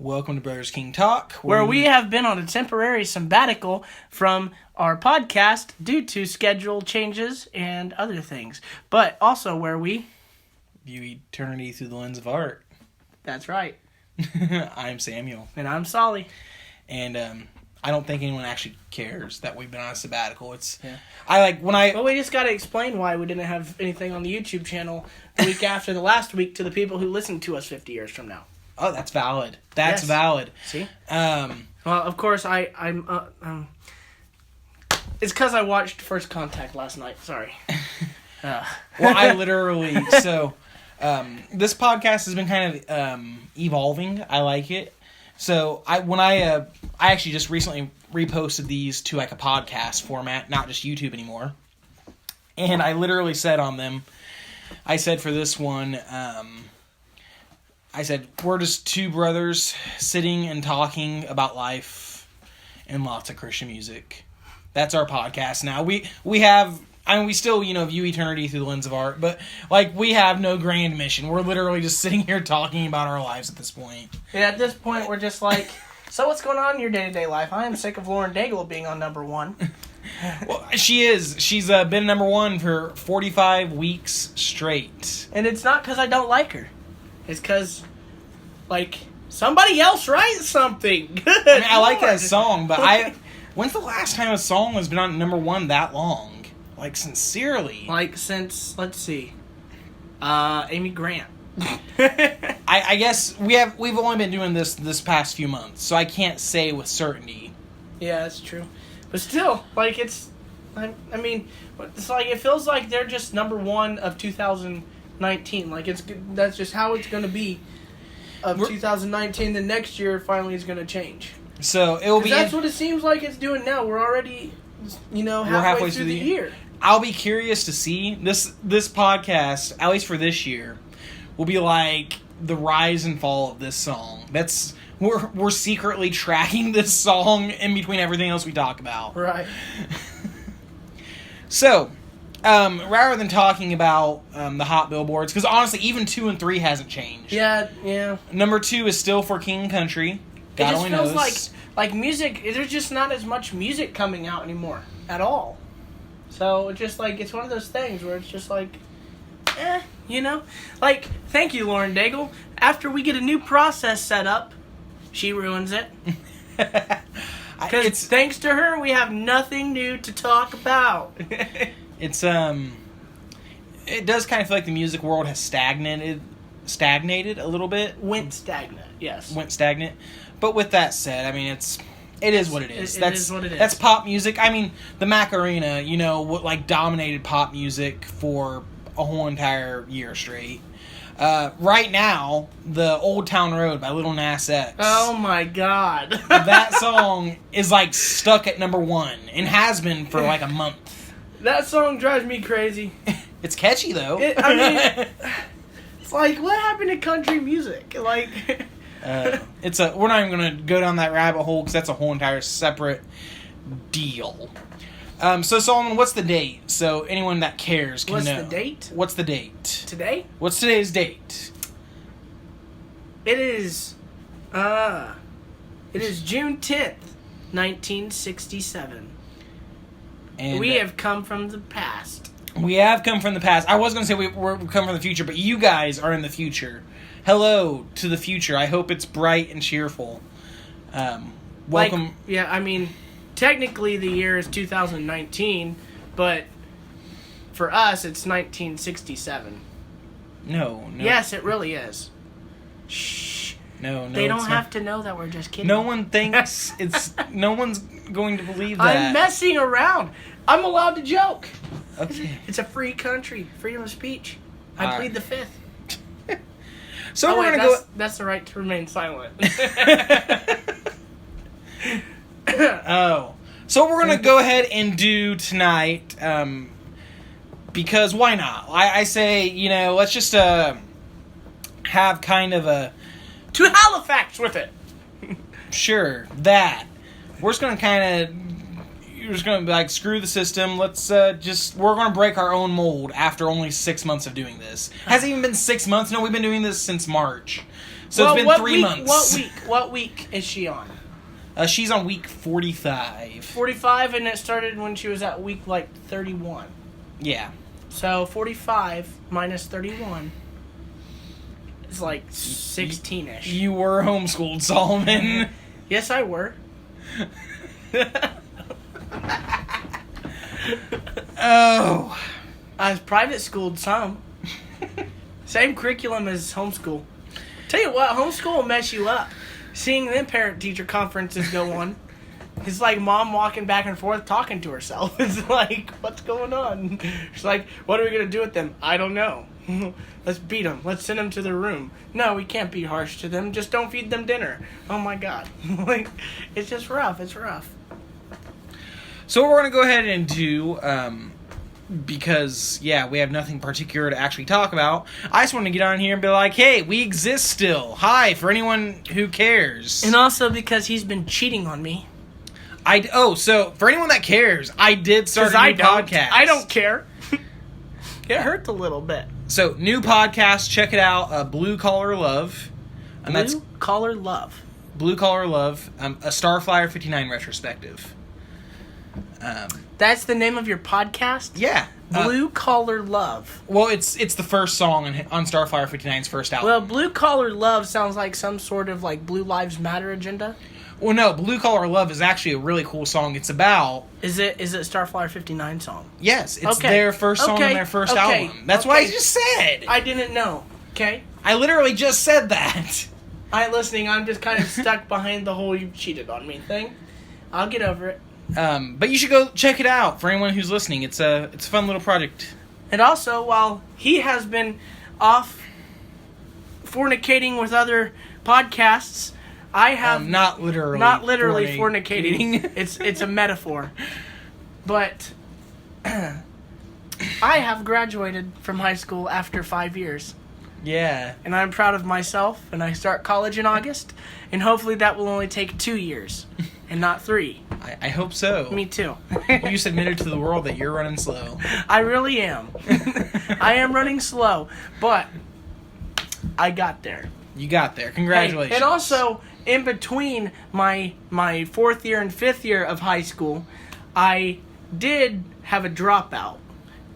Welcome to Brothers King Talk, where we have been on a temporary sabbatical from our podcast due to schedule changes and other things, but also where we view eternity through the lens of art. That's right. I'm Samuel. And I'm Solly. And I don't think anyone actually cares that we've been on a sabbatical. Well, we just got to explain why we didn't have anything on the YouTube channel the week after the last week to the people who listen to us 50 years from now. Oh, that's valid. That's valid. See? Well, of course, I'm it's because I watched First Contact last night. Sorry. Well, I literally... So, this podcast has been kind of evolving. I like it. So, I actually just recently reposted these to like a podcast format, not just YouTube anymore. And I literally said on them, I said for this one... I said, we're just two brothers sitting and talking about life and lots of Christian music. That's our podcast now. We still, view eternity through the lens of art, but, we have no grand mission. We're literally just sitting here talking about our lives at this point. Yeah, at this point, we're just like, so what's going on in your day-to-day life? I am sick of Lauren Daigle being on number one. Well, she is. She's been number one for 45 weeks straight. And it's not because I don't like her. It's because, somebody else write something. Good. I mean, I like that song, but when's the last time a song has been on number one that long? Sincerely. Since, let's see, Amy Grant. I guess we've only been doing this past few months, so I can't say with certainty. Yeah, that's true. But still, it's, it feels like they're just number one of 2019. That's just how it's going to be. Of 2019, the next year finally is going to change. So it will be. That's what it seems like it's doing now. We're already, halfway through the year. I'll be curious to see this podcast, at least for this year, will be like the rise and fall of this song. We're secretly tracking this song in between everything else we talk about. Right. So. Rather than talking about the hot billboards, because honestly, even 2 and 3 hasn't changed. Yeah. Number 2 is still For King Country. God only knows. It just feels like music. There's just not as much music coming out anymore at all. So it's just it's one of those things where it's just thank you, Lauren Daigle. After we get a new process set up, she ruins it. Because thanks to her, we have nothing new to talk about. It's it does kind of feel like the music world has stagnated a little bit. Went stagnant, yes. Went stagnant. But with that said, it is what it is. It is what it is. That's pop music. The Macarena, dominated pop music for a whole entire year straight. Right now, the Old Town Road by Lil Nas X. Oh my God. That song is stuck at number 1 and has been for a month. That song drives me crazy. It's catchy though. It's what happened to country music? We're not even gonna go down that rabbit hole because that's a whole entire separate deal. So Solomon, what's the date? So anyone that cares can know. What's the date? What's the date? Today? What's today's date? It is June 10th, 1967. And we have come from the past. We have come from the past. I was going to say we've come from the future, but you guys are in the future. Hello to the future. I hope it's bright and cheerful. Welcome. Technically the year is 2019, but for us it's 1967. No. Yes, it really is. Shh. No. They don't have to know that we're just kidding. No one thinks it's... No one's going to believe that. I'm messing around. I'm allowed to joke. Okay. It's a free country. Freedom of speech. I plead the fifth. So we're going to go... That's the right to remain silent. So we're going to go ahead and do tonight, because why not? I say, let's just have kind of a... To Halifax with it. Sure, that. We're just going to kind of... You're just going to be like, screw the system. Let's we're going to break our own mold after only 6 months of doing this. Has it even been 6 months? No, we've been doing this since March. So it's been 3 months. What week is she on? She's on week 45. 45, and it started when she was at week, 31. Yeah. So 45 minus 31 is 16-ish. You were homeschooled, Solomon. Yes, I were. Oh. I was private schooled some. Same curriculum as homeschool. Tell you what, homeschool will mess you up. Seeing them parent-teacher conferences go on, it's like mom walking back and forth talking to herself. It's like, what's going on? She's like, what are we going to do with them? I don't know. Let's beat them. Let's send them to their room. No, we can't be harsh to them. Just don't feed them dinner. Oh my God. It's just rough. It's rough. So what we're going to go ahead and do, because, we have nothing particular to actually talk about, I just want to get on here and be like, hey, we exist still. Hi, for anyone who cares. And also because he's been cheating on me. So for anyone that cares, I did start a new podcast. I don't care. It hurt a little bit. So, new podcast, check it out, Blue Collar Love. Blue Collar Love. Blue Collar Love, a Starflyer 59 retrospective. That's the name of your podcast? Yeah. Blue Collar Love. Well, it's the first song on Starflyer 59's first album. Well, Blue Collar Love sounds like some sort of Blue Lives Matter agenda. Well, no, Blue Collar Love is actually a really cool song. It's about... Is it Starflyer 59 song? Yes, it's their first song on their first album. That's what I just said. I didn't know. Okay? I literally just said that. I ain't listening. I'm just kind of stuck behind the whole "you cheated on me" thing. I'll get over it. But you should go check it out for anyone who's listening. It's a fun little project. And also, while he has been off fornicating with other podcasts, I have not literally fornicating. It's a metaphor. But I have graduated from high school after 5 years. Yeah. And I'm proud of myself, and I start college in August, and hopefully that will only take 2 years and not 3. I hope so. Me too. You just admitted to the world that you're running slow. I really am. I am running slow, but I got there. You got there. Congratulations. Hey, and also, in between my 4th year and 5th year of high school, I did have a dropout.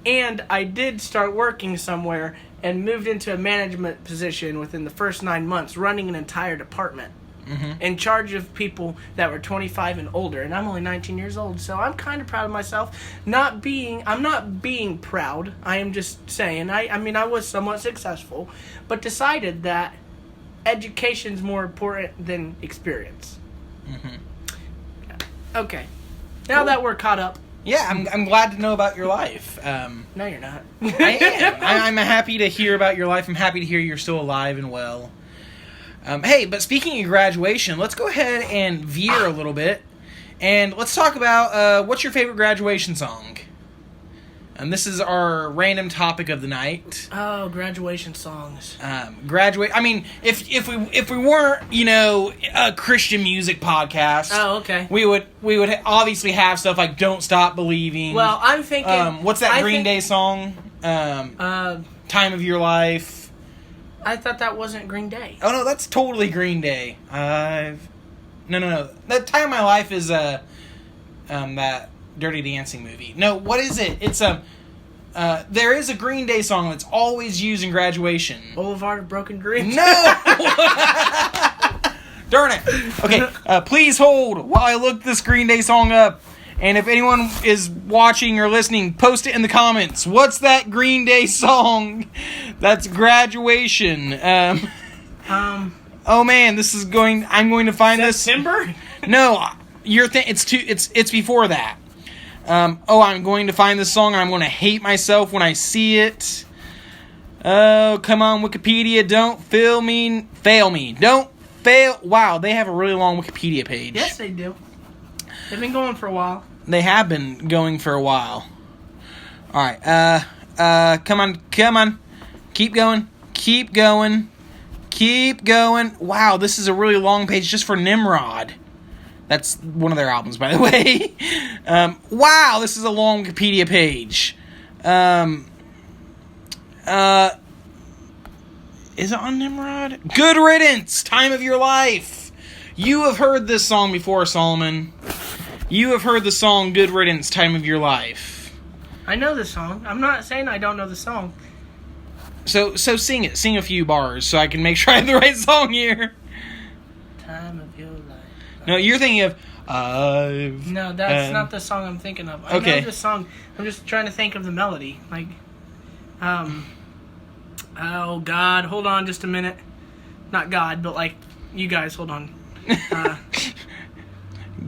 And I did start working somewhere and moved into a management position within the first 9 months, running an entire department. Mm-hmm. In charge of people that were 25 and older. And I'm only 19 years old, so I'm kind of proud of myself. I'm not being proud. I am just saying, I was somewhat successful, but decided that education's more important than experience. Mm-hmm. Okay. Now that we're caught up. Yeah, I'm glad to know about your life. No, you're not. I am. I'm happy to hear about your life. I'm happy to hear you're still alive and well. Hey, but speaking of graduation, let's go ahead and veer a little bit. And let's talk about what's your favorite graduation song? And this is our random topic of the night. Oh, graduation songs. I mean, if we weren't, a Christian music podcast. Oh, okay. We would obviously have stuff like "Don't Stop Believing." Well, I'm thinking. What's that Green Day song? "Time of Your Life." I thought that wasn't Green Day. Oh no, that's totally Green Day. No. That "Time of My Life" is that Dirty Dancing movie. No, what is it? It's there is a Green Day song that's always used in graduation. Boulevard of Broken Dreams? No! Darn it. Okay, please hold while I look this Green Day song up. And if anyone is watching or listening, post it in the comments. What's that Green Day song? That's graduation. Oh man, I'm going to find September? this. No, it's before that. I'm going to find this song and I'm going to hate myself when I see it. Oh, come on, Wikipedia, don't fail me. Don't fail. Wow, they have a really long Wikipedia page. Yes, they do. They've been going for a while. They have been going for a while. Alright, come on. Keep going. Wow, this is a really long page just for Nimrod. That's one of their albums, by the way. Wow, this is a long Wikipedia page. Is it on Nimrod? Good Riddance, Time of Your Life. You have heard this song before, Solomon. You have heard the song Good Riddance, Time of Your Life. I know the song. I'm not saying I don't know the song. So sing it. Sing a few bars so I can make sure I have the right song here. Time of Your Life. No, you're thinking of I've... No, that's not the song I'm thinking of. I know the song. I'm just trying to think of the melody. Like, oh, God. Hold on just a minute. Not God, but, like, you guys, hold on.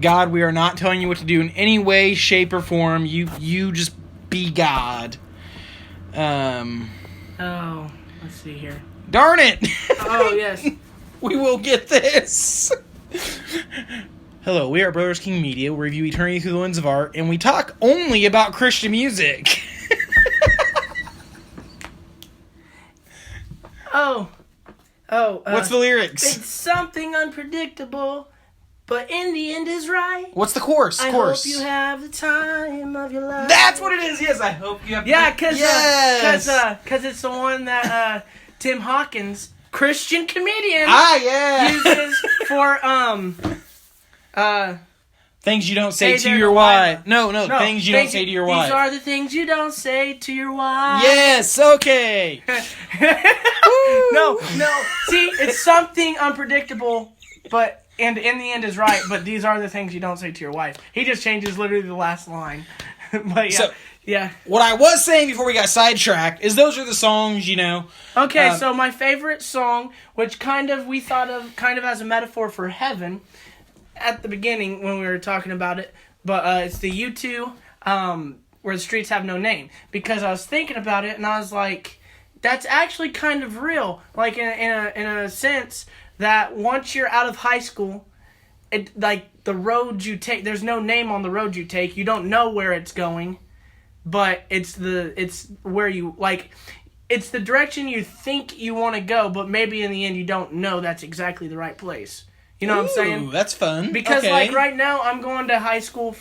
God, we are not telling you what to do in any way, shape, or form. You just be God. Oh, let's see here. Darn it! Oh, yes. We will get this. Hello, we are Brothers King Media. We review eternity through the lens of art, and we talk only about Christian music. What's the lyrics? It's something unpredictable, but in the end is right. What's the chorus? I hope you have the time of your life. That's what it is. Yes, I hope you have. Yeah, because it's the one that Tim Hawkins, Christian comedian, uses for things you don't say to your wife. No, things you don't say to your wife. These are the things you don't say to your wife. Yes, okay. No. See, it's something unpredictable, and in the end is right, but these are the things you don't say to your wife. He just changes literally the last line. But yeah. What I was saying before we got sidetracked is those are the songs, you know. Okay, so my favorite song, which we thought of as a metaphor for heaven at the beginning when we were talking about it, but it's the U2, Where the Streets Have No Name, because I was thinking about it and I was like, that's actually kind of real, like in a sense that once you're out of high school, it like the road you take, there's no name on the road you take, you don't know where it's going, but it's where you like. It's the direction you think you want to go, but maybe in the end you don't know that's exactly the right place. You know what I'm saying? That's fun. Because like right now I'm going to high school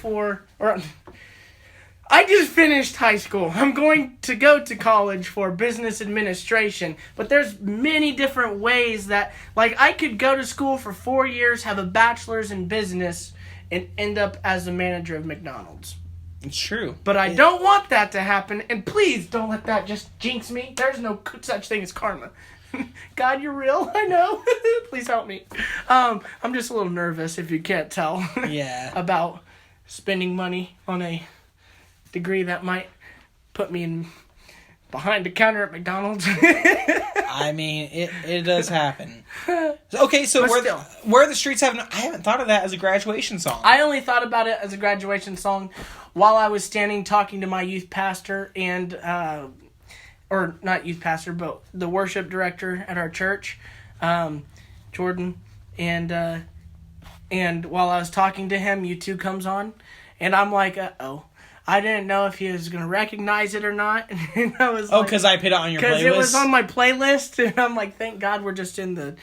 I just finished high school. I'm going to go to college for business administration. But there's many different ways that, like, I could go to school for 4 years, have a bachelor's in business, and end up as a manager of McDonald's. It's true. But I don't want that to happen, and please don't let that just jinx me. There's no such thing as karma. God, you're real. I know. Please help me. I'm just a little nervous, if you can't tell. Yeah. About spending money on a degree that might put me in behind the counter at McDonald's. I mean, it does happen. Okay, so where the streets have no... I haven't thought of that as a graduation song. I only thought about it as a graduation song while I was standing talking to my youth pastor and... or not youth pastor, but the worship director at our church, Jordan, and while I was talking to him, U2 comes on, and I'm like, uh-oh. I didn't know if he was going to recognize it or not. And I was because I put it on your playlist? Because it was on my playlist, and I'm like, thank God we're just in the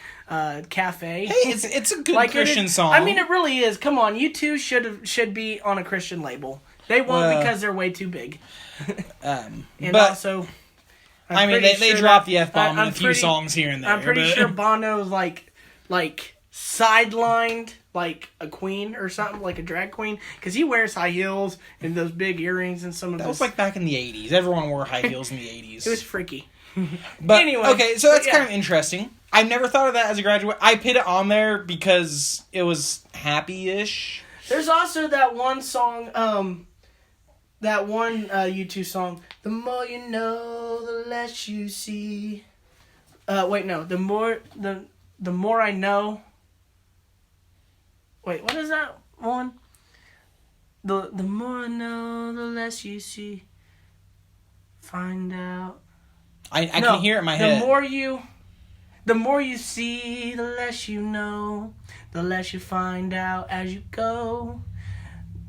cafe. Hey, it's a good Christian song. I mean, it really is. Come on, U2 should be on a Christian label. They won't because they're way too big. And but, also... I mean, they dropped the F-bomb in a few songs here and there. I'm pretty sure Bono's like sidelined like a queen or something, like a drag queen, because he wears high heels and those big earrings and some of that was like back in the 80s. Everyone wore high heels in the 80s. It was freaky. But anyway, okay, so that's kind of interesting. I've never thought of that as a graduate. I put it on there because it was happy-ish. There's also that one song, that one U2 song, The More You Know, The Less You See. Wait, no. The more I know. Wait, what is that one? The more I know, the less you see. Find out. I can hear it in my head. The more you see, the less you know. The less you find out as you go.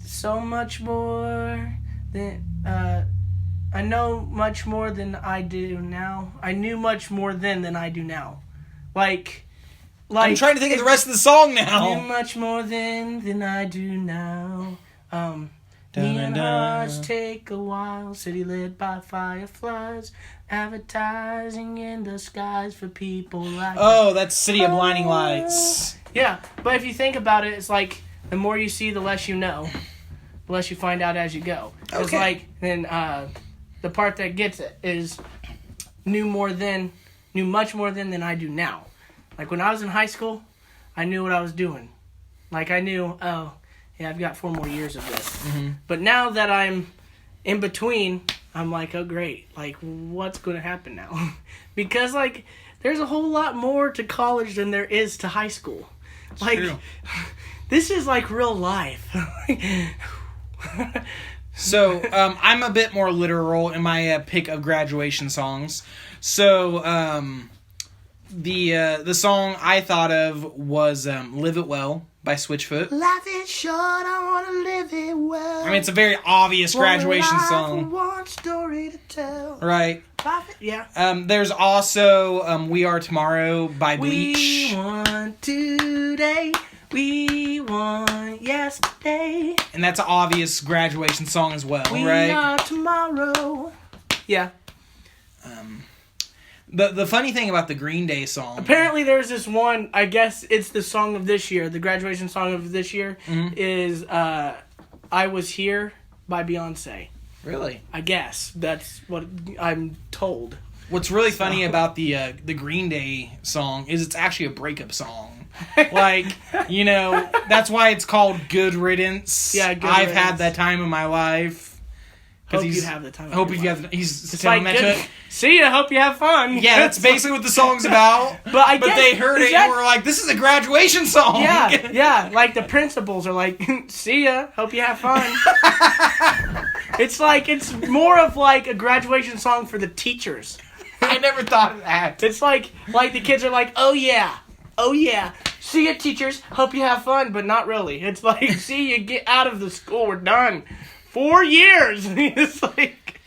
So much more than I know much more than I do now. I knew much more then than I do now. Like I'm trying to think of the rest of the song now. I knew much more then than I do now. Neon hearts take a while. City lit by fireflies. Advertising in the skies for people like Oh, that's City of Blinding Lights. Yeah, but if you think about it, it's like the more you see, the less you know. The less you find out as you go. Okay. It's like, then the part that gets it is knew much more than I do now. Like when I was in high school, I knew what I was doing. Like I knew, oh, yeah, I've got 4 more years of this. Mm-hmm. But now that I'm in between, I'm like, oh great, like what's going to happen now? Because like there's a whole lot more to college than there is to high school. It's like true. This is like real life. So I'm a bit more literal in my pick of graduation songs. So the song I thought of was "Live It Well" by Switchfoot. Life is short, I want to live it well. I mean, it's a very obvious graduation song. One story to tell. Right. Yeah. There's also "We Are Tomorrow" by Bleach. We want today. We want yesterday. And that's an obvious graduation song as well, we right? We are tomorrow. Yeah. The funny thing about the Green Day song... Apparently there's this one, I guess it's the song of this year, the graduation song of this year, is I Was Here by Beyonce. Really? I guess. That's what I'm told. What's really funny about the Green Day song is it's actually a breakup song. Like, you know, that's why it's called Good Riddance. Yeah, Good I've Riddance. had that time in my life. Hope you have the time. Hope you have. He's it's like, good, see ya, hope you have fun. Yeah, that's basically what the song's about. But they heard it and were like, this is a graduation song. Yeah, yeah. Like the principals are like, see ya, hope you have fun. It's like, it's more of like a graduation song for the teachers. I never thought of that. It's like the kids are like, oh yeah, see ya, teachers, hope you have fun, but not really. It's like, see you, get out of the school, we're done. 4 years. It's like,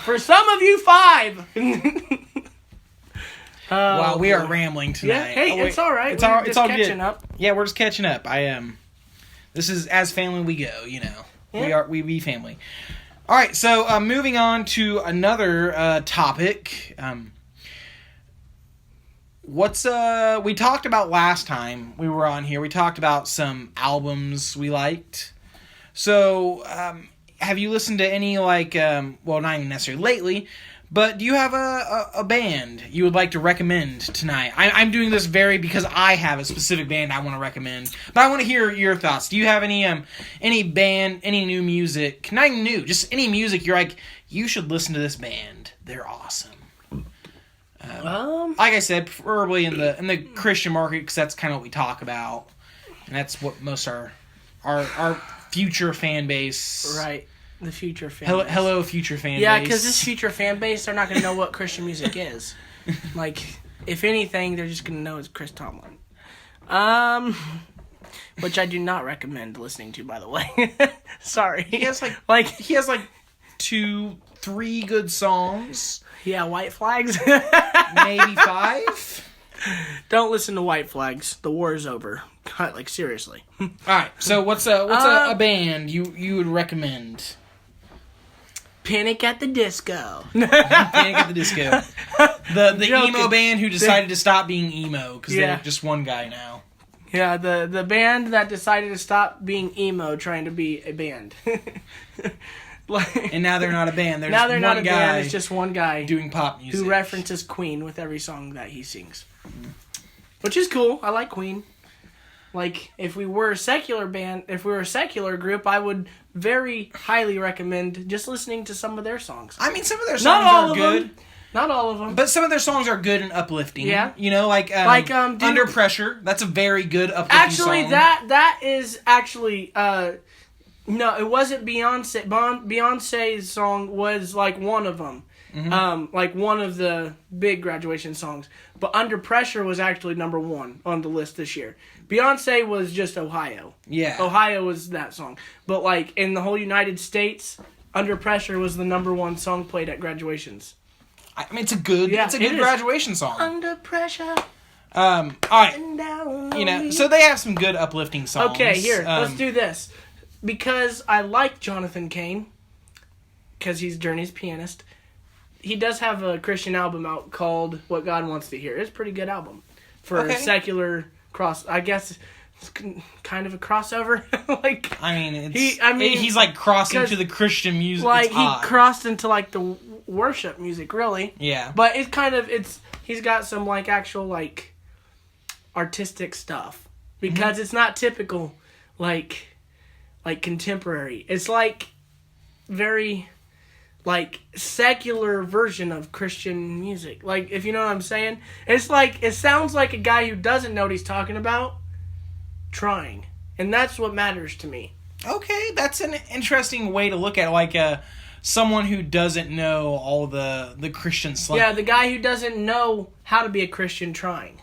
for some of you, 5. Wow, we are rambling tonight. Yeah, hey, it's all right. It's all catching good. Up. Yeah, we're just catching up. This is as family we go. You know, yeah. we be family. All right, so moving on to another topic. We talked about last time we were on here. We talked about some albums we liked. So, have you listened to any, like, well, not even necessarily lately, but do you have a band you would like to recommend tonight? I'm doing this because I have a specific band I want to recommend, but I want to hear your thoughts. Do you have any band, any new music, not even new, just any music you're like, you should listen to this band. They're awesome. Like I said, preferably in the Christian market, because that's kind of what we talk about, and that's what most our future fan base. Right. The future fan base. Hello, future fan base. Yeah, because this future fan base, they're not going to know what Christian music is. Like, if anything, they're just going to know it's Chris Tomlin. Which I do not recommend listening to, by the way. Sorry. He has like 2-3 good songs. Yeah, White Flags. Maybe 5. Don't listen to White Flags. The war is over. Like, seriously. All right. So what's a band you would recommend? Panic at the Disco. Panic at the Disco. The emo band who decided to stop being emo because they're just one guy now. Yeah, the band that decided to stop being emo trying to be a band. And now they're not a band. They're not a band. It's just one guy doing pop music who references Queen with every song that he sings, which is cool. I like Queen. Like, if we were a secular band, if we were a secular group, I would very highly recommend just listening to some of their songs. I mean, some of their songs are good. Not all of them. But some of their songs are good and uplifting. Yeah. You know, like Under Pressure. That's a very good uplifting song. Actually, that is actually... no, it wasn't Beyonce. Beyonce's song was, like, one of them. Mm-hmm. Like, one of the big graduation songs. But Under Pressure was actually number 1 on the list this year. Beyonce was just Ohio. Yeah. Ohio was that song. But, like, in the whole United States, Under Pressure was the number 1 song played at graduations. I mean, it's a good graduation song. Under Pressure. All right. You know, so they have some good uplifting songs. Okay, here, let's do this. because I like Jonathan Cain, because he's Journey's pianist. He does have a Christian album out called What God Wants to Hear. It's a pretty good album for a secular cross. I guess it's kind of a crossover. Like, I mean, he's like crossing to the Christian music. Like he crossed into like the worship music, really. Yeah. But he's got some like actual like artistic stuff because it's not typical like contemporary. It's like very like secular version of Christian music. Like, if you know what I'm saying? It's like, it sounds like a guy who doesn't know what he's talking about trying. And that's what matters to me. Okay, that's an interesting way to look at it. Like someone who doesn't know all the Christian slang. Yeah, the guy who doesn't know how to be a Christian trying.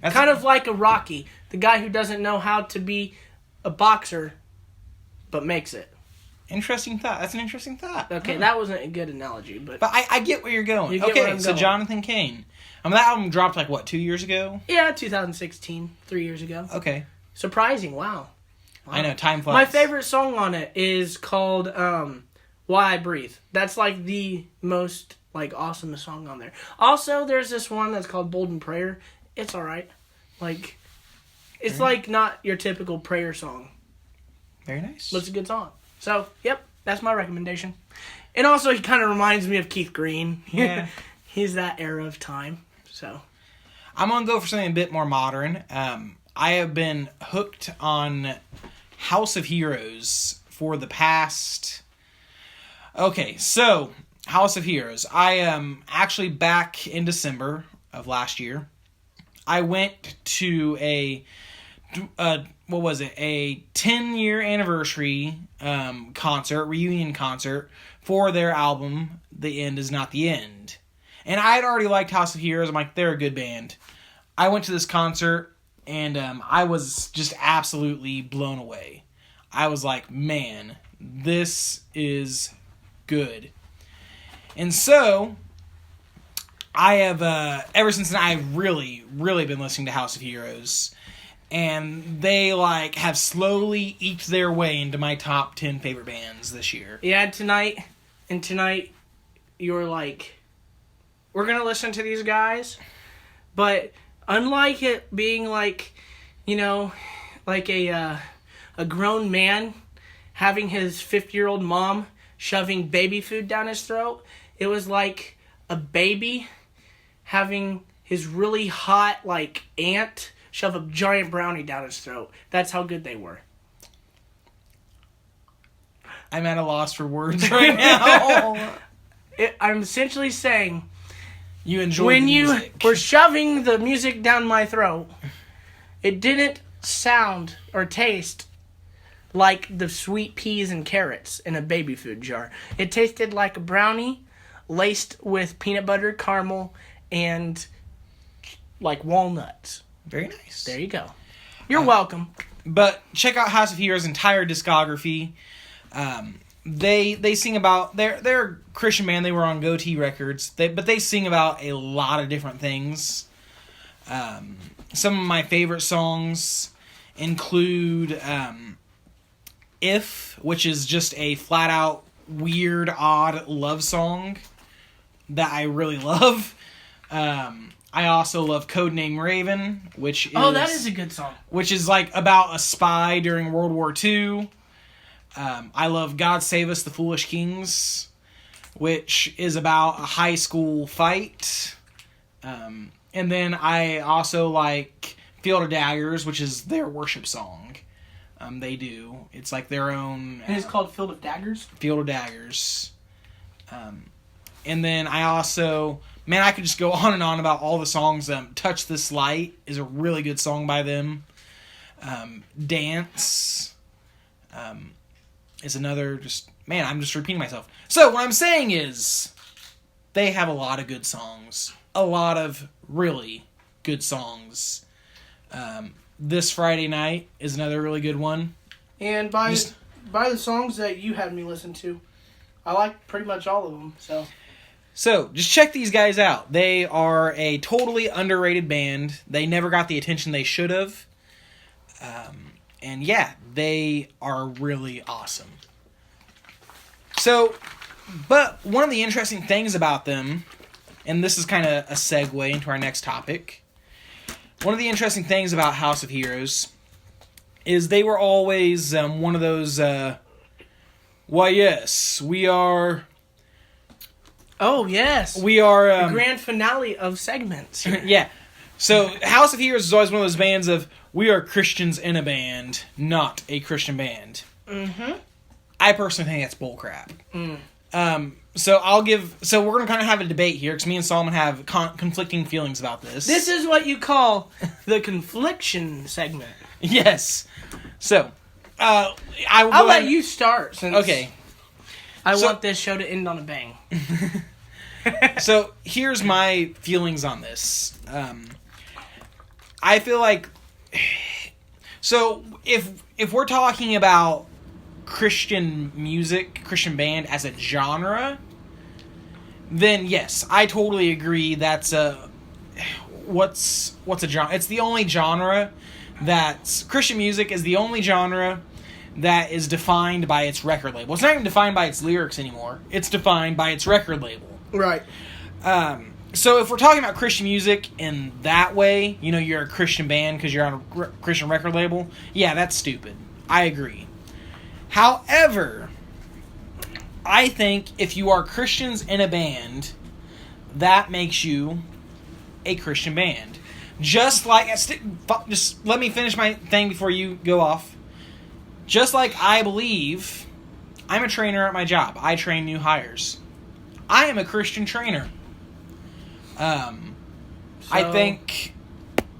Kind of like a Rocky. The guy who doesn't know how to be a boxer, but makes it. Interesting thought. That's an interesting thought. Okay, that wasn't a good analogy, but I get where you're going. You get where I'm going. Jonathan Cain. That album dropped like what, 2 years ago? Yeah, 2016, 3 years ago. Okay. Surprising, wow. I know, time flies. My favorite song on it is called Why I Breathe. That's like the most like awesome song on there. Also, there's this one that's called Bold in Prayer. It's alright. Like, it's like not your typical prayer song. Very nice. But it's a good song. So, yep, that's my recommendation. And also, he kind of reminds me of Keith Green. Yeah. He's that era of time. So, I'm going to go for something a bit more modern. I have been hooked on House of Heroes for the past... Okay, so, House of Heroes. I am actually back in December of last year. I went to a 10-year anniversary concert, reunion concert, for their album, The End Is Not the End. And I had already liked House of Heroes. I'm like, they're a good band. I went to this concert, and I was just absolutely blown away. I was like, man, this is good. And so, I have, ever since then, I've really, really been listening to House of Heroes. And they, like, have slowly eked their way into my top 10 favorite bands this year. Yeah, tonight, you're like, we're going to listen to these guys. But unlike it being like, you know, like a grown man having his 50-year-old mom shoving baby food down his throat, it was like a baby having his really hot, like, aunt shove a giant brownie down his throat. That's how good they were. I'm at a loss for words right now. I'm essentially saying, you enjoyed when the music. You were shoving the music down my throat, it didn't sound or taste like the sweet peas and carrots in a baby food jar. It tasted like a brownie laced with peanut butter, caramel, and like walnuts. Very nice. There you go. You're welcome. But check out House of Heroes' entire discography. They sing about... They're a Christian band. They were on Goatee Records. But they sing about a lot of different things. Some of my favorite songs include If, which is just a flat-out weird, odd love song that I really love. I also love Codename Raven, which is... Oh, that is a good song. Which is like about a spy during World War II. I love God Save Us, the Foolish Kings, which is about a high school fight. And then I also like Field of Daggers, which is their worship song. They do. It's like their own... and it's called Field of Daggers? Field of Daggers. And then I also... Man, I could just go on and on about all the songs. Touch This Light is a really good song by them. Dance is another just... Man, I'm just repeating myself. So, what I'm saying is, they have a lot of good songs. A lot of really good songs. This Friday Night is another really good one. And by the songs that you had me listen to, I like pretty much all of them, So, just check these guys out. They are a totally underrated band. They never got the attention they should have. And yeah, they are really awesome. So, but one of the interesting things about them, and this is kind of a segue into our next topic, one of the interesting things about House of Heroes is they were always one of those, why yes, we are... Oh, yes. We are... the grand finale of segments. Yeah. So, House of Heroes is always one of those bands of, we are Christians in a band, not a Christian band. Mm-hmm. I personally think that's bullcrap. So we're going to kind of have a debate here, because me and Solomon have conflicting feelings about this. This is what you call the confliction segment. Yes. So, I'll let you start, since okay. I want this show to end on a bang. So, here's my feelings on this. I feel like... So, if we're talking about Christian music, Christian band as a genre, then yes, I totally agree that's what's a genre? It's the only genre that's... Christian music is the only genre that is defined by its record label. It's not even defined by its lyrics anymore. It's defined by its record label. Right. So if we're talking about Christian music in that way, you're a Christian band because you're on a Christian record label, yeah, that's stupid. I agree. However, I think if you are Christians in a band, that makes you a Christian band. Just like... Just let me finish my thing before you go off. Just like I believe... I'm a trainer at my job. I train new hires. I am a Christian trainer. I think...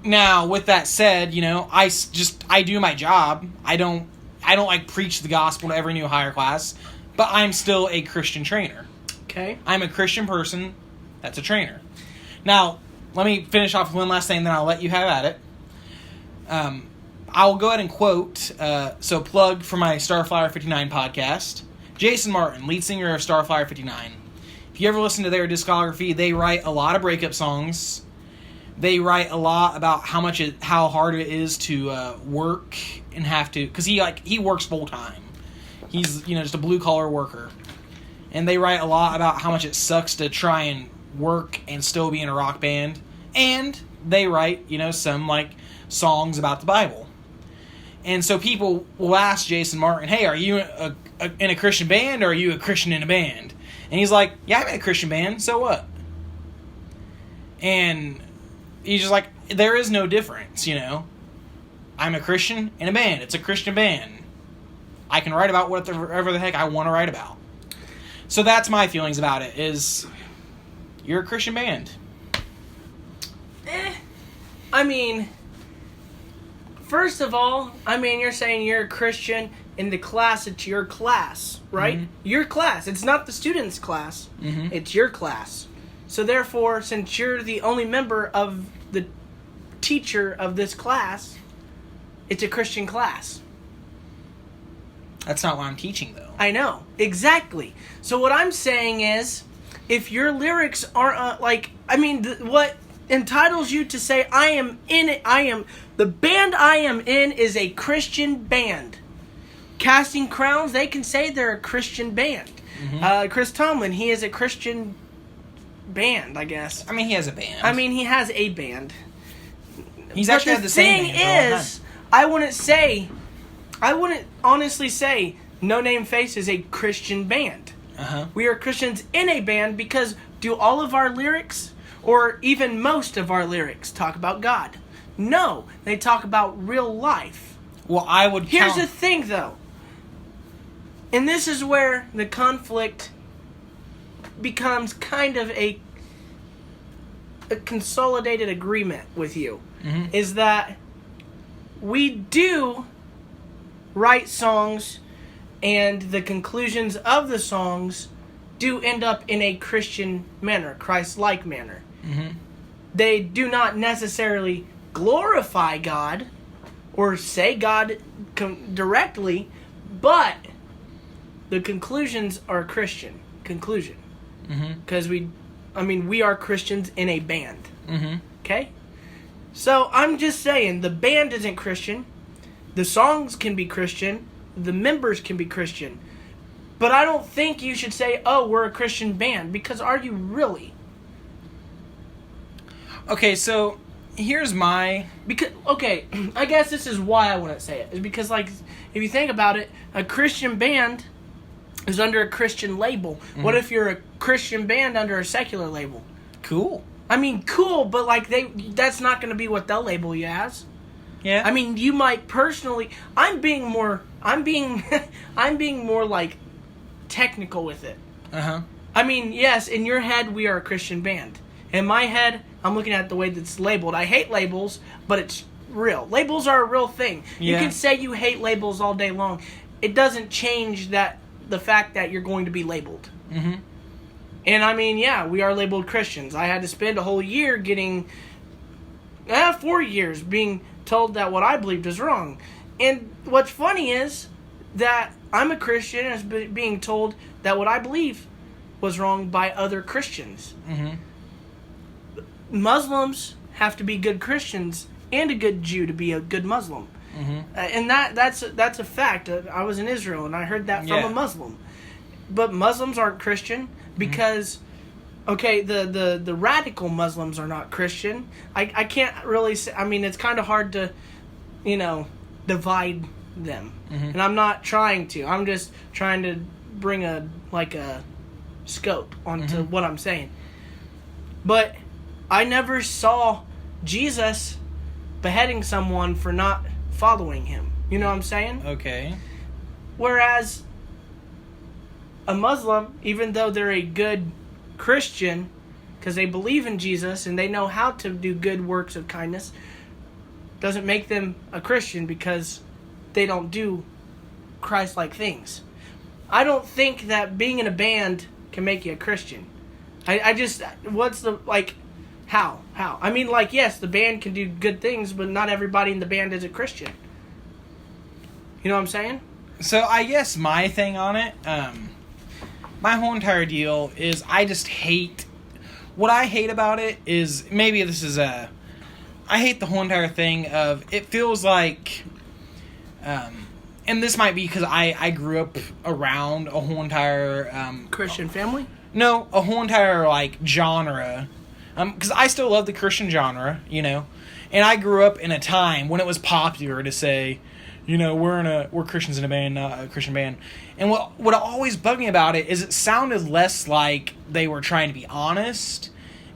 Now, with that said, I do my job. I don't like preach the gospel to every new hire class, but I'm still a Christian trainer. Okay. I'm a Christian person that's a trainer. Now, let me finish off with one last thing, then I'll let you have at it. I'll go ahead and quote, so plug for my Starflyer 59 podcast, Jason Martin, lead singer of Starflyer 59. If you ever listen to their discography, they write a lot of breakup songs. They write a lot about how hard it is to work and have to... Because he works full-time. He's, just a blue-collar worker. And they write a lot about how much it sucks to try and work and still be in a rock band. And they write, some, songs about the Bible. And so people will ask Jason Martin, hey, are you in a Christian band, or are you a Christian in a band? And he's like, yeah, I'm in a Christian band, so what? And... he's just like, there is no difference, I'm a Christian in a band. It's a Christian band. I can write about whatever the heck I want to write about. So that's my feelings about it, is you're a Christian band. First of all, you're saying you're a Christian in the class. It's your class, right? Mm-hmm. Your class. It's not the student's class. Mm-hmm. It's your class. So therefore, since you're the only member of the teacher of this class, it's a Christian class. That's not what I'm teaching, though. I know. Exactly. So what I'm saying is, if your lyrics aren't, what entitles you to say, the band I am in is a Christian band. Casting Crowns, they can say they're a Christian band. Mm-hmm. Chris Tomlin, he is a Christian band, I guess. He has a band. He has a band. He's actually had the same band for a long time. I wouldn't honestly say No Name Face is a Christian band. Uh-huh. We are Christians in a band because do all of our lyrics, or even most of our lyrics, talk about God? No, they talk about real life. Well, I would Here's the thing, though. And this is where the conflict becomes kind of a consolidated agreement with you. Mm-hmm. Is that we do write songs, and the conclusions of the songs do end up in a Christian manner, Christ-like manner. Mm-hmm. They do not necessarily glorify God or say God directly, but the conclusions are Christian conclusion. Because we are Christians in a band. Mm-hmm. Okay? So I'm just saying, the band isn't Christian. The songs can be Christian. The members can be Christian. But I don't think you should say, oh, we're a Christian band, because are you really? Okay, so here's my... I guess this is why I wouldn't say it. Is because, like, if you think about it, a Christian band is under a Christian label. Mm-hmm. What if you're a Christian band under a secular label? Cool. I mean, cool, but, like, that's not going to be what they'll label you as. Yeah. I mean, you might personally... I'm being more, like, technical with it. Uh-huh. I mean, yes, in your head, we are a Christian band. In my head, I'm looking at the way that's labeled. I hate labels, but it's real. Labels are a real thing. Yeah. You can say you hate labels all day long. It doesn't change the fact that you're going to be labeled. Mm-hmm. And I mean, yeah, we are labeled Christians. I had to spend a whole year 4 years being told that what I believed was wrong. And what's funny is that I'm a Christian and is being told that what I believe was wrong by other Christians. Mm-hmm. Muslims have to be good Christians and a good Jew to be a good Muslim. Mm-hmm. And that's a fact. I was in Israel and I heard that from a Muslim. But Muslims aren't Christian because, okay, the radical Muslims are not Christian. I can't really say, I mean, it's kind of hard to, divide them. Mm-hmm. And I'm not trying to. I'm just trying to bring a scope onto what I'm saying. But I never saw Jesus beheading someone for not following him. You know what I'm saying? Okay. Whereas a Muslim, even though they're a good Christian, because they believe in Jesus and they know how to do good works of kindness, doesn't make them a Christian because they don't do Christ-like things. I don't think that being in a band can make you a Christian. How? I mean, like, yes, the band can do good things, but not everybody in the band is a Christian. You know what I'm saying? So I guess my thing on it, my whole entire deal is I just hate... What I hate about it is, maybe this is I hate the whole entire thing of, it feels like... and this might be because I grew up around a whole entire... Christian family? No, a whole entire, like, genre. Because I still love the Christian genre, and I grew up in a time when it was popular to say, we're Christians in a band, not a Christian band. And what always bugged me about it is it sounded less like they were trying to be honest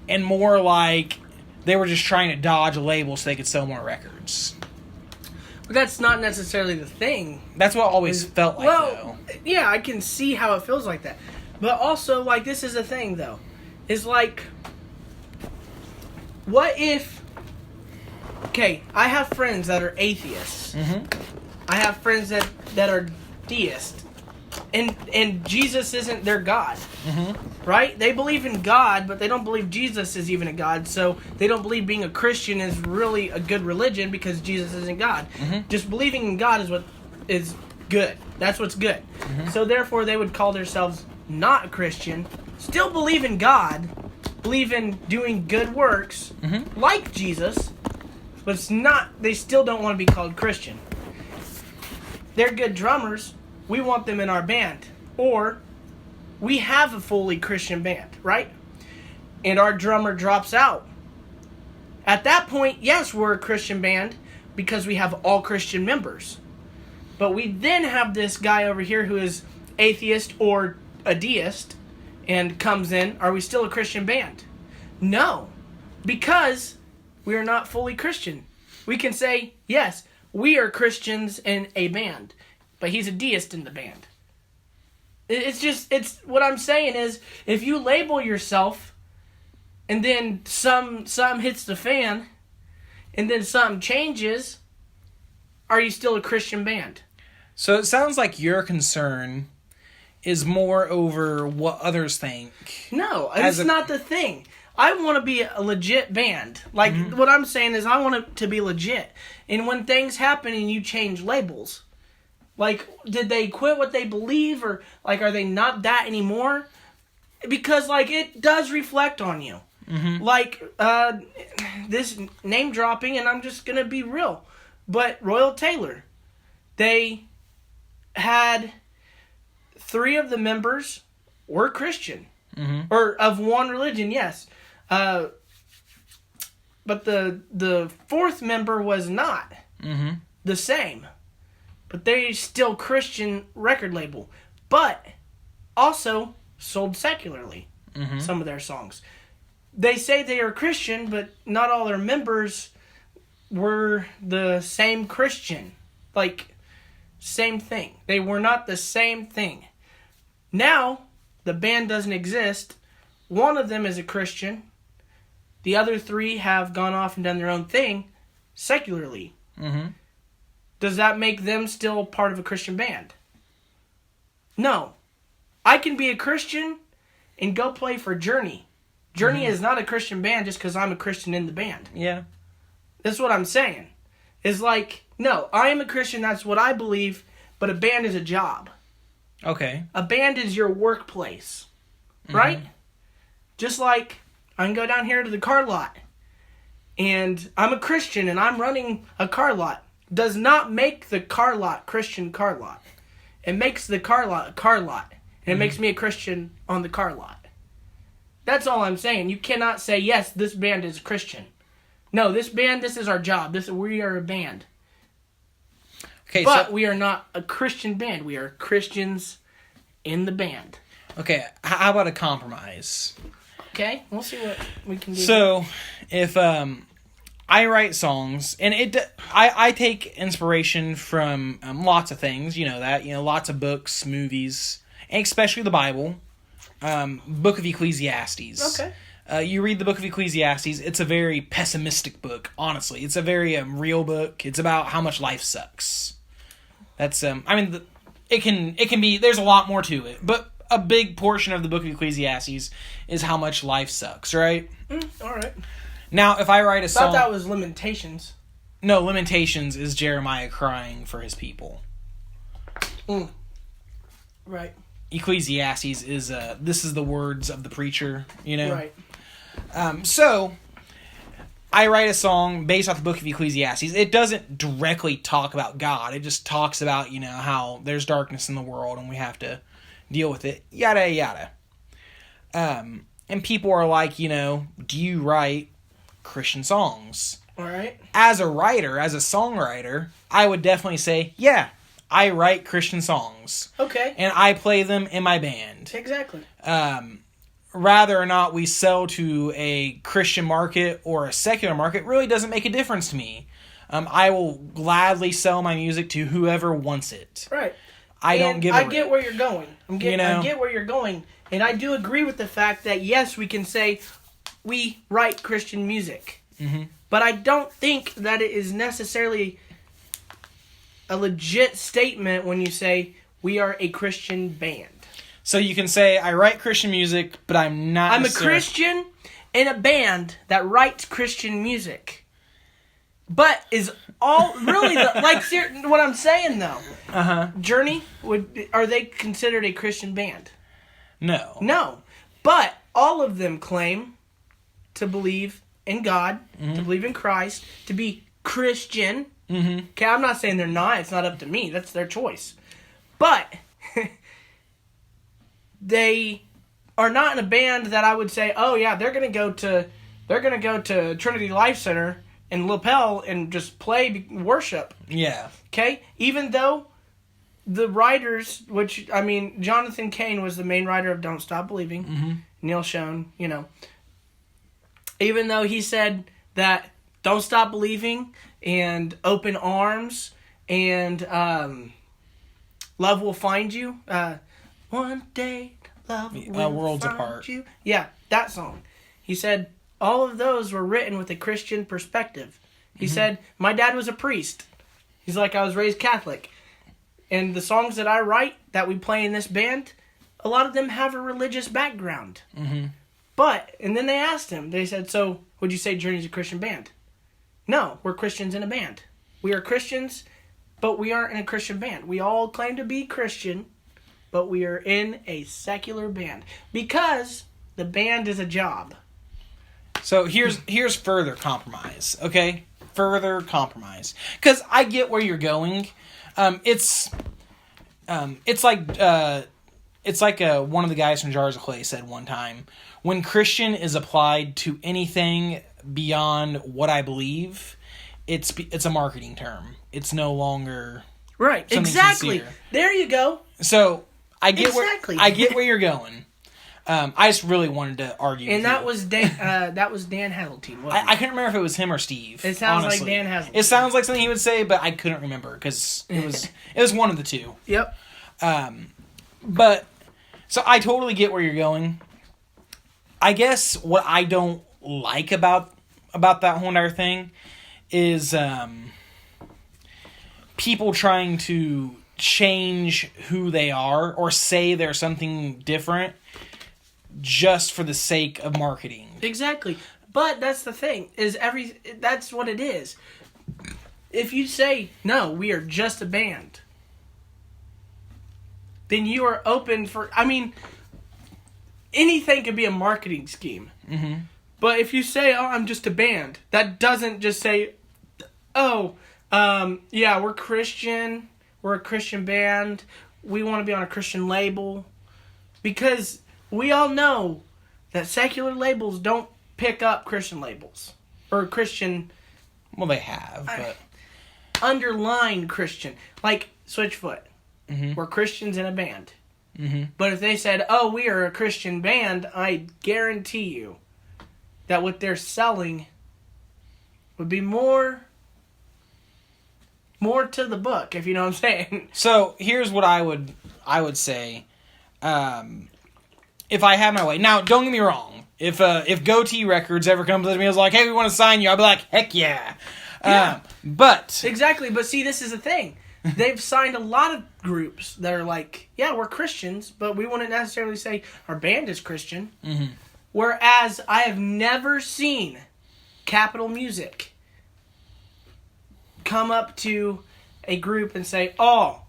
and more like they were just trying to dodge a label so they could sell more records. But that's not necessarily the thing. That's what it always felt like, though. Yeah, I can see how it feels like that. But also, like, this is the thing, though. Is like... What if... Okay, I have friends that are atheists. Mm-hmm. I have friends that are deists. And Jesus isn't their God. Mm-hmm. Right? They believe in God, but they don't believe Jesus is even a God. So they don't believe being a Christian is really a good religion because Jesus isn't God. Mm-hmm. Just believing in God is what is good. That's what's good. Mm-hmm. So therefore they would call themselves not a Christian, still believe in God, believe in doing good works, like Jesus, but it's not, they still don't want to be called Christian. They're good drummers. We want them in our band. Or we have a fully Christian band, right? And our drummer drops out. At that point, yes, we're a Christian band because we have all Christian members. But we then have this guy over here who is atheist or a deist and comes in. Are we still a Christian band? No, because we are not fully Christian. We can say, yes, we are Christians in a band, but he's a deist in the band. It's what I'm saying is, if you label yourself and then some hits the fan and then something changes, are you still a Christian band? So it sounds like your concern is more over what others think. No, it's not the thing. I want to be a legit band. Like, what I'm saying is I want it to be legit. And when things happen and you change labels, like, did they quit what they believe? Or, like, are they not that anymore? Because, like, it does reflect on you. Mm-hmm. Like, this name dropping, and I'm just going to be real. But Royal Taylor, they had 3 of the members were Christian. Or of one religion, yes. But the 4th member was not the same. But they still Christian record label. But also sold secularly some of their songs. They say they are Christian, but not all their members were the same Christian. Like, same thing. They were not the same thing. Now, the band doesn't exist. One of them is a Christian. The other 3 have gone off and done their own thing secularly. Does that make them still part of a Christian band? No. I can be a Christian and go play for Journey. Journey is not a Christian band just because I'm a Christian in the band. Yeah. That's what I'm saying. It's like, no, I am a Christian, that's what I believe, but a band is a job. Okay. A band is your workplace. Right? Just like I can go down here to the car lot and I'm a Christian and I'm running a car lot. Does not make the car lot Christian car lot. It makes the car lot a car lot. And it makes me a Christian on the car lot. That's all I'm saying. You cannot say, yes, this band is Christian. No, this band, this is our job. We are a band. Okay, but we are not a Christian band. We are Christians in the band. Okay, how about a compromise? Okay, we'll see what we can do. So, if I write songs, and I take inspiration from lots of things, lots of books, movies, and especially the Bible, Book of Ecclesiastes. Okay. You read the Book of Ecclesiastes, it's a very pessimistic book, honestly. It's a very real book. It's about how much life sucks. That's, it can be, there's a lot more to it, but a big portion of the Book of Ecclesiastes is how much life sucks, right? All right. Now, if I write a song... I thought that was Lamentations. No, Lamentations is Jeremiah crying for his people. Right. Ecclesiastes is, this is the words of the preacher, Right. So, I write a song based off the Book of Ecclesiastes. It doesn't directly talk about God. It just talks about, how there's darkness in the world and we have to deal with it. Yada, yada. And people are like, do you write Christian songs? All right. As a writer, as a songwriter, I would definitely say, yeah, I write Christian songs. Okay. And I play them in my band. Exactly. Whether or not we sell to a Christian market or a secular market really doesn't make a difference to me. I will gladly sell my music to whoever wants it. Right. I get where you're going. I get where you're going. And I do agree with the fact that, yes, we can say we write Christian music. But I don't think that it is necessarily a legit statement when you say we are a Christian band. So you can say, I write Christian music, but I'm not... I'm a Christian in a band that writes Christian music. But is all... Really, what I'm saying, though. Journey, are they considered a Christian band? No. No. But all of them claim to believe in God, to believe in Christ, to be Christian. Okay, I'm not saying they're not. It's not up to me. That's their choice. But... they are not in a band that I would say, oh yeah, they're gonna go to Trinity Life Center in Lapel and just play worship. Yeah. Okay? Even though the writers, Jonathan Cain was the main writer of Don't Stop Believing. Neil Schoen, even though he said that Don't Stop Believing and Open Arms and Love Will Find You, one day love will Worlds find Apart. you. Yeah, that song. He said all of those were written with a Christian perspective. He said, my dad was a priest. He's like, I was raised Catholic. And the songs that I write, that we play in this band, a lot of them have a religious background. But, and then they asked him, they said, so would you say Journey's a Christian band? No, we're Christians in a band. We are Christians, but we aren't in a Christian band. We all claim to be Christian, but we are in a secular band because the band is a job. So here's further compromise, okay? Further compromise. Because I get where you're going. It's like one of the guys from Jars of Clay said one time, when Christian is applied to anything beyond what I believe, it's a marketing term. It's no longer right. Exactly. Sincere. There you go. So I get Exactly. where you're going. I just really wanted to argue. And that was Dan Hazeltine. I couldn't remember if it was him or Steve. It sounds honestly. like Dan Hazeltine. It sounds like something he would say, but I couldn't remember because it was one of the two. Yep. But so I totally get where you're going. I guess what I don't like about that whole entire thing is people trying to change who they are or say they're something different just for the sake of marketing. Exactly. But that's the thing, that's what it is. If you say, no, we are just a band, then you are open for, anything could be a marketing scheme. Mm-hmm. But if you say, oh, I'm just a band, that doesn't just say, oh, yeah, we're Christian, we're a Christian band, we want to be on a Christian label. Because we all know that secular labels don't pick up Christian labels. Or Christian... Well, they have, but... underline Christian. Like Switchfoot. Mm-hmm. We're Christians in a band. Mm-hmm. But if they said, oh, we are a Christian band, I guarantee you that what they're selling would be more to the book, if you know what I'm saying. So here's what I would say, if I had my way. Now, don't get me wrong. If Goatee Records ever comes to me and was like, "Hey, we want to sign you," I'd be like, "Heck yeah!" But exactly. But see, this is the thing. They've signed a lot of groups that are like, "Yeah, we're Christians," but we wouldn't necessarily say our band is Christian. Mm-hmm. Whereas I have never seen Capitol Music come up to a group and say, "Oh,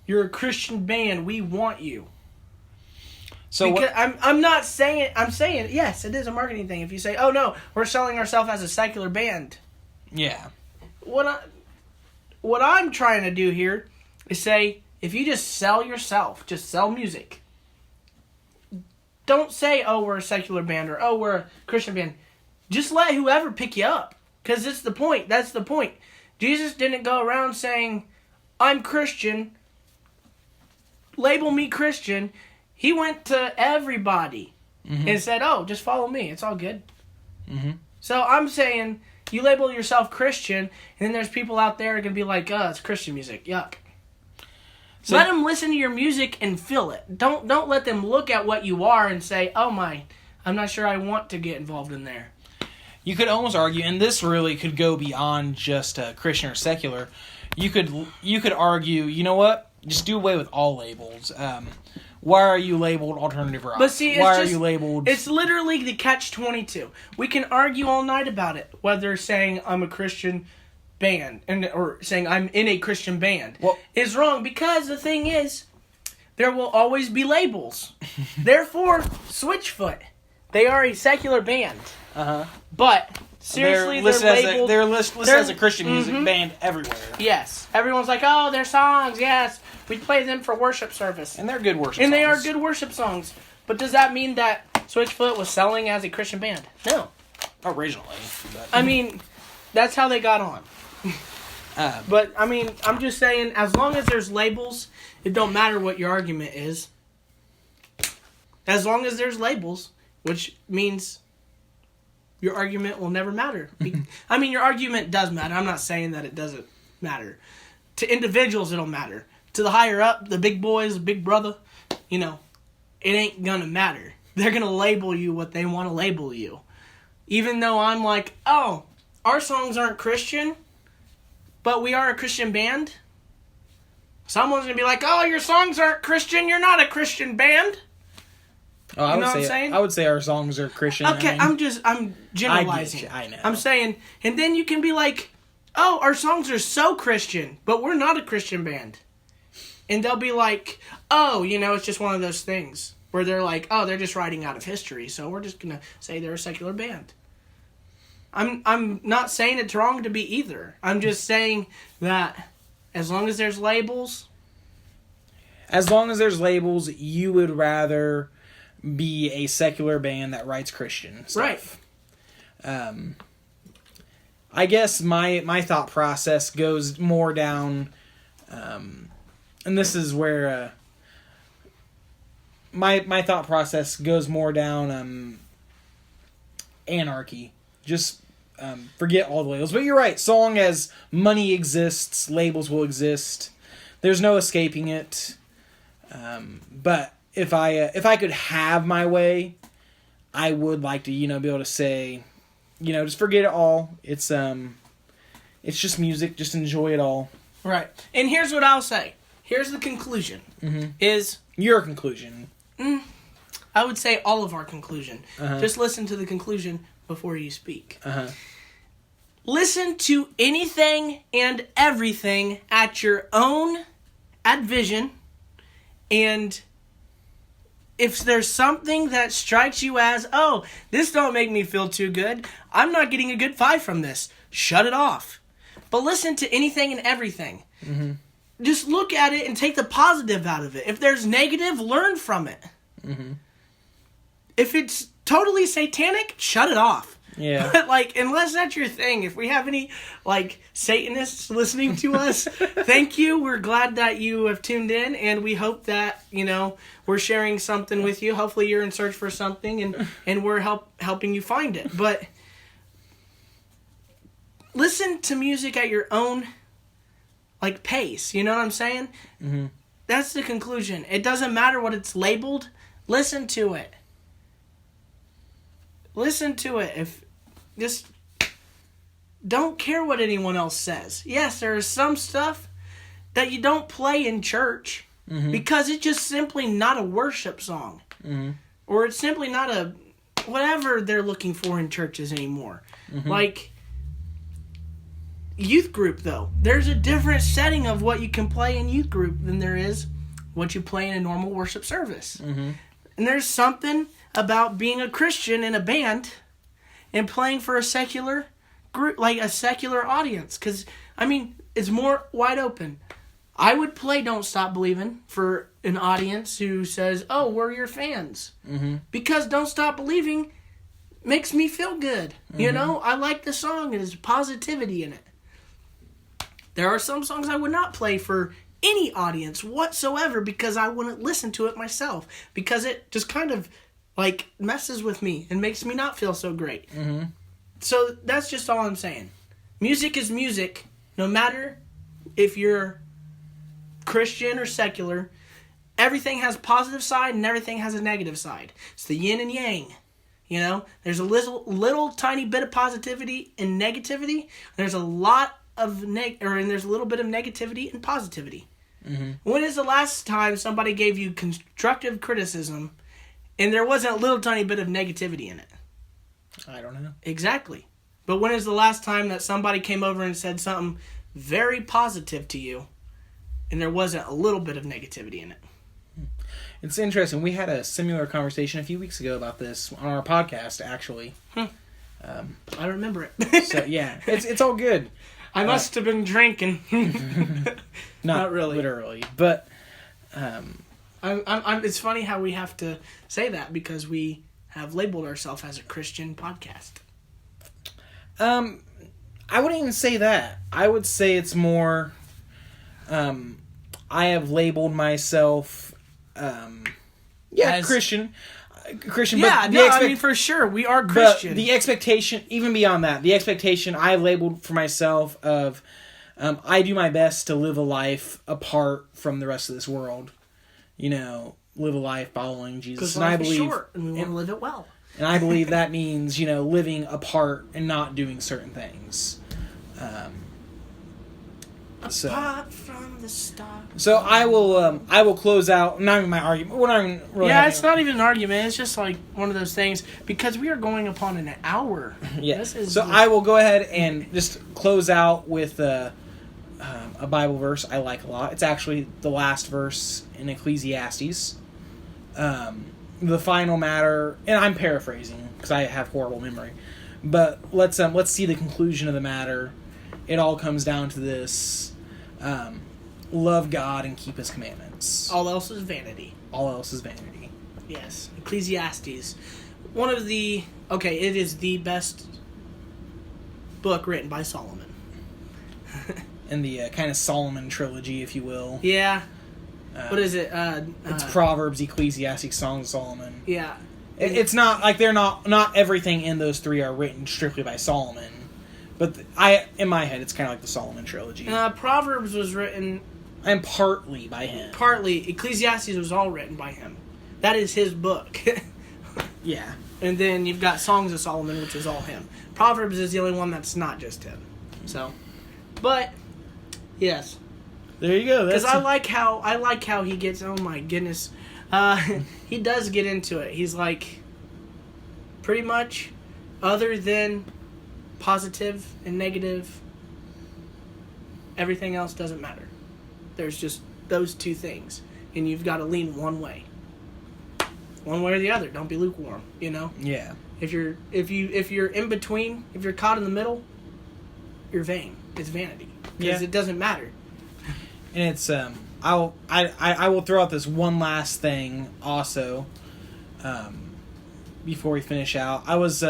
you're a Christian band. We want you." So because I'm not saying, I'm saying yes, it is a marketing thing. If you say, "Oh no, we're selling ourselves as a secular band," yeah. What I'm trying to do here is say, if you just sell yourself, just sell music. Don't say, "Oh, we're a secular band," or "Oh, we're a Christian band." Just let whoever pick you up, because it's the point. That's the point. Jesus didn't go around saying, "I'm Christian. Label me Christian." He went to everybody and said, "Oh, just follow me. It's all good." Mm-hmm. So I'm saying, you label yourself Christian, and then there's people out there going to be like, "Oh, it's Christian music. Yuck." So let them listen to your music and feel it. Don't let them look at what you are and say, "Oh my, I'm not sure I want to get involved in there." You could almost argue, and this really could go beyond just Christian or secular. You could argue, you know what? Just do away with all labels. Why are you labeled alternative rock? But see, why are you labeled? It's literally the catch-22. We can argue all night about it, whether saying I'm a Christian band or saying I'm in a Christian band is wrong, because the thing is, there will always be labels. Therefore, Switchfoot, they are a secular band. But seriously, they're listed as a Christian music band everywhere. Yes, everyone's like, "Oh, their songs, yes, we play them for worship service," and they're good worship. And songs. they are good worship songs. But does that mean that Switchfoot was selling as a Christian band? No. Originally, but. That's how they got on. But I'm just saying, as long as there's labels, it don't matter what your argument is. As long as there's labels, which means your argument will never matter. Your argument does matter. I'm not saying that it doesn't matter. To individuals, it'll matter. To the higher up, the big boys, big brother, it ain't gonna matter. They're gonna label you what they want to label you. Even though I'm like, "Oh, our songs aren't Christian, but we are a Christian band." Someone's gonna be like, "Oh, your songs aren't Christian. You're not a Christian band." Oh, I would say our songs are Christian. Okay, I'm generalizing. I know. I'm saying, and then you can be like, "Oh, our songs are so Christian, but we're not a Christian band." And they'll be like, "Oh, it's just one of those things where they're like, oh, they're just writing out of history, so we're just gonna say they're a secular band." I'm not saying it's wrong to be either. I'm just saying that As long as there's labels. As long as there's labels, you would rather be a secular band that writes Christian stuff. Right. I guess my thought process goes more down, and this is where my thought process goes more down anarchy. Just forget all the labels. But you're right. So long as money exists, labels will exist. There's no escaping it. But if I could have my way, I would like to, be able to say, just forget it all. It's just music. Just enjoy it all. Right. And here's what I'll say. Here's the conclusion. Mm-hmm. Is your conclusion? I would say all of our conclusion. Uh-huh. Just listen to the conclusion before you speak. Uh-huh. Listen to anything and everything at your own vision, and if there's something that strikes you as, oh, this don't make me feel too good, I'm not getting a good vibe from this, shut it off. But listen to anything and everything. Mm-hmm. Just look at it and take the positive out of it. If there's negative, learn from it. Mm-hmm. If it's totally satanic, shut it off. Yeah. But, unless that's your thing, if we have any, Satanists listening to us, thank you. We're glad that you have tuned in, and we hope that, we're sharing something with you. Hopefully you're in search for something, and we're helping you find it. But listen to music at your own, pace. You know what I'm saying? Mm-hmm. That's the conclusion. It doesn't matter what it's labeled. Listen to it. Listen to it. If just don't care what anyone else says. Yes, there is some stuff that you don't play in church because it's just simply not a worship song. Mm-hmm. Or it's simply not a whatever they're looking for in churches anymore. Mm-hmm. Youth group, though. There's a different setting of what you can play in youth group than there is what you play in a normal worship service. Mm-hmm. And there's something about being a Christian in a band and playing for a secular group, a secular audience. Because, it's more wide open. I would play Don't Stop Believing for an audience who says, oh, we're your fans. Mm-hmm. Because Don't Stop Believing makes me feel good. Mm-hmm. I like the song. There's positivity in it. There are some songs I would not play for any audience whatsoever because I wouldn't listen to it myself. Because it just kind of messes with me and makes me not feel so great. Mm-hmm. So that's just all I'm saying. Music is music, no matter if you're Christian or secular. Everything has a positive side and everything has a negative side. It's the yin and yang. There's a little tiny bit of positivity and negativity. There's a lot of and there's a little bit of negativity and positivity. Mm-hmm. When is the last time somebody gave you constructive criticism and there wasn't a little tiny bit of negativity in it? I don't know. Exactly. But when is the last time that somebody came over and said something very positive to you and there wasn't a little bit of negativity in it? It's interesting. We had a similar conversation a few weeks ago about this on our podcast, actually. I remember it. So, yeah. It's all good. I must have been drinking. Not really. Literally. But it's funny how we have to say that because we have labeled ourselves as a Christian podcast. I wouldn't even say that. I would say it's more I have labeled myself as Christian. Yeah, but for sure, we are Christian. But the expectation, even beyond that, the expectation I have labeled for myself of I do my best to live a life apart from the rest of this world. Live a life following Jesus. And I believe, short, and we want to live it well. And I believe that means, living apart and not doing certain things. Apart from the stars. So I will close out. Not even my argument. We're not even really. Yeah, it's not even an argument. It's just one of those things because we are going upon an hour. Yeah. I will go ahead and just close out with a Bible verse I like a lot. It's actually the last verse in Ecclesiastes. The final matter, and I'm paraphrasing because I have horrible memory. But let's see the conclusion of the matter. It all comes down to this. love God and keep His commandments. All else is vanity. All else is vanity. Yes. Ecclesiastes. It is the best book written by Solomon. In the kind of Solomon trilogy, if you will. Yeah. What is it? It's Proverbs, Ecclesiastes, Songs of Solomon. Yeah. It's not like they're not everything in those three are written strictly by Solomon, but in my head it's kind of like the Solomon trilogy. Proverbs was written and partly by him. Partly Ecclesiastes was all written by him. That is his book. Yeah. And then you've got Songs of Solomon, which is all him. Proverbs is the only one that's not just him. So, but yes. There you go. Because I like how he gets. Oh my goodness, he does get into it. He's like, pretty much, other than positive and negative, everything else doesn't matter. There's just those two things, and you've got to lean one way or the other. Don't be lukewarm. You know. Yeah. If you're in between, if you're caught in the middle, you're vain. It's vanity because it doesn't matter. And it's I will throw out this one last thing also before we finish out. I was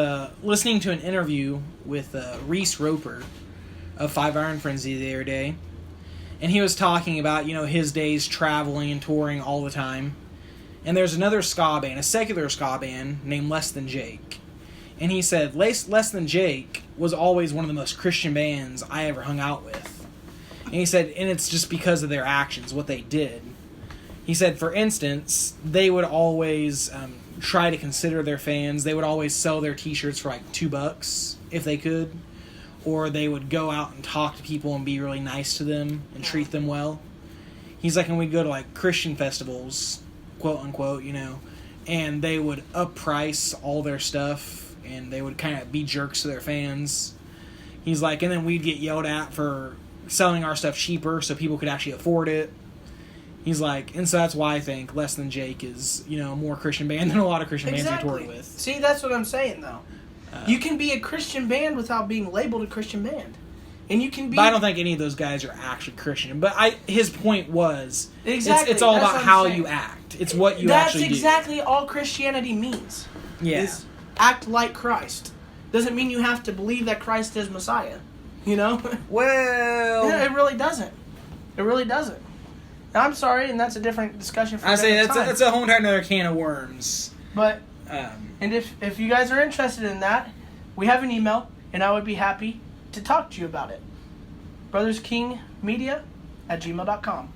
listening to an interview with Reese Roper of Five Iron Frenzy the other day, and he was talking about his days traveling and touring all the time. And there's another ska band, a secular ska band named Less Than Jake, and he said Less Than Jake was always one of the most Christian bands I ever hung out with. And he said, and it's just because of their actions, what they did. He said, for instance, they would always try to consider their fans. They would always sell their t-shirts for like $2 if they could. Or they would go out and talk to people and be really nice to them and treat them well. He's like, and we'd go to like Christian festivals, quote unquote, and they would up-price all their stuff and they would kind of be jerks to their fans. He's like, and then we'd get yelled at for selling our stuff cheaper so people could actually afford it. He's like, and so that's why I think Less Than Jake is, a more Christian band than a lot of Christian bands I toured with. See, that's what I'm saying, though. You can be a Christian band without being labeled a Christian band. And you can be... But I don't think any of those guys are actually Christian. But his point was, exactly. It's all about how you act. It's what you actually do. That's exactly all Christianity means. Yeah. Is act like Christ. Doesn't mean you have to believe that Christ is Messiah. Well... Yeah, it really doesn't. It really doesn't. Now, I'm sorry, and that's a different discussion for another time. That's a whole entire can of worms. But, and if you guys are interested in that, we have an email, and I would be happy to talk to you about it. brotherskingmedia@gmail.com.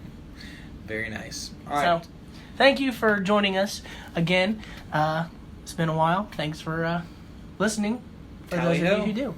Very nice. All right. So, thank you for joining us again. It's been a while. Thanks for listening, for those of you who do.